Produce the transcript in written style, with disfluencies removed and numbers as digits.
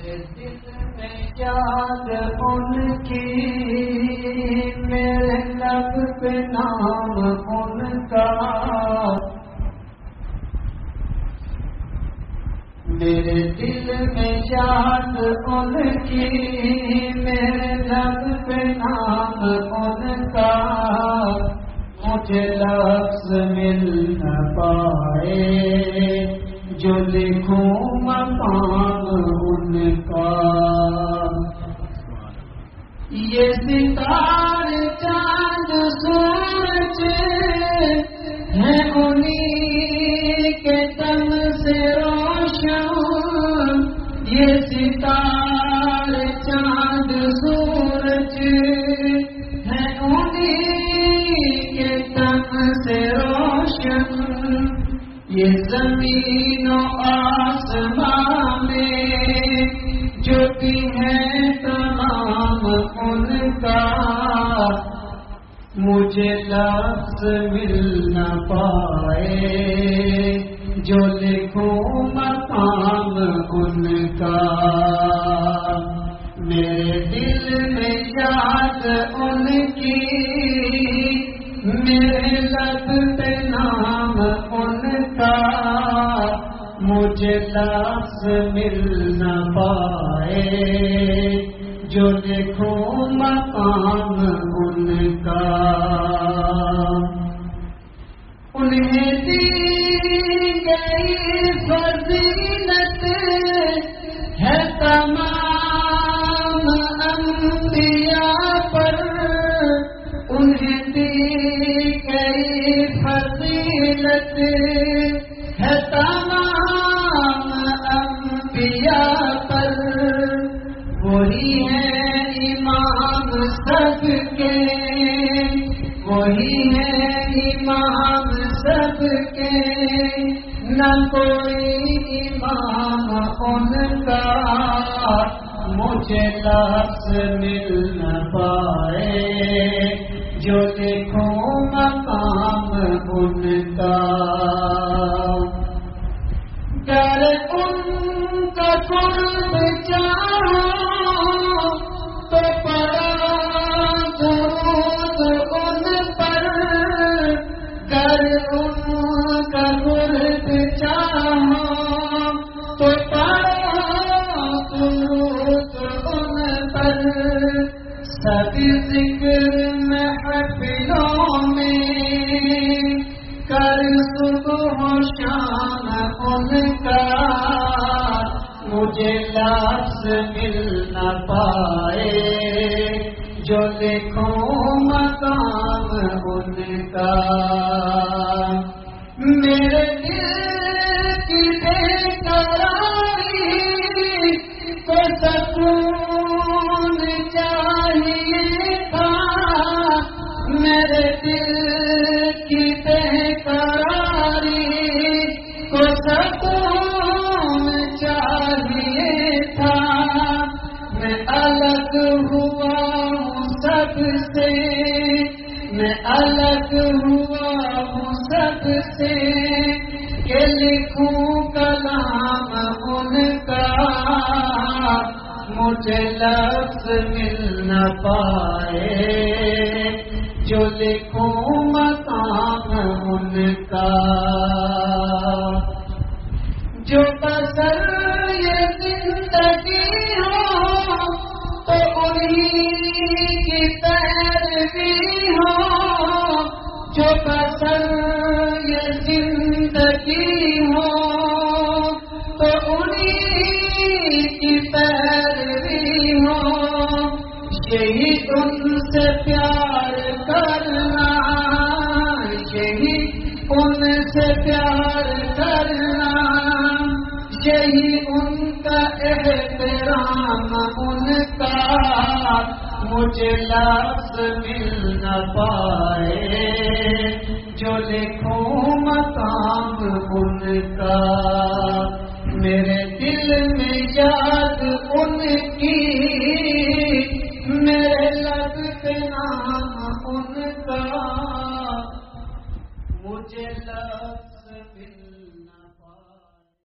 دل میں یاد ان کی، میرے لب پہ نام ان کا، میرے دل میں یاد ان کی، میرے لب پہ نام ان کا، مجھے لفظ مل نہ پائے جو لکھوں مقام ان کا۔ یہ ستارے چاند سورج ہیں انہی کے دم سے روشن، یہ ستارے چاند سورج ہیں انہی کے دم سے روشن، یہ زمین و آسمان میں جو بھی ہے تمام ان کا، مجھے لفظ مل نہ پائے جو لکھوں مقام ان کا۔ میرے دل میں یاد ان کی، میرے لب پہ نام ان کا، مجھے لفظ مل نہ پائے جو لکھوں مقام ان کا۔ انہیں دی گئی فضیلت ہے تمام انبیاء پر، انہیں دی گئی فضیلت ہے تمام انبیاء پر، وہی ہے امام سب کے، وہی ہے امام سب کے، نہ کوئی امام ان کا، مجھے لفظ مل نہ پائے جو لکھوں مقام ان کا۔ گر ان کا قرب چاہو تو پڑھو درود ان پر، گر ان کا قرب چاہو تو پڑھو درود ان پر، سبھی ذکر محفلوں میں کر صبح و شام ان کا، مجھے لفظ مل نہ پائے جو لکھوں مقام ان کا۔ میرے دل کی بے قراری کو سکون چاہیے تھا، میرے دل کی بے قراری کو سکون چاہیے تھا، میں الگ ہوا ہوں سب سے، میں الگ ہوا ہوں سب سے، کہ لکھوں کلام ان کا، مجھے لفظ مل نہ پائے جو لکھوں مقام ان کا۔ جو بسر یہ زندگی ہو تو انہی کی پیروی ہو، جو بسر یہ زندگی ہو تو انہی کی پیروی ہو، یہی ان سے پیار کرنا، یہی ان سے پیار کرنا، یہی ان کا احترام ان کا، مجھے لفظ مل نہ پائے جو لکھوں مقام ان کا۔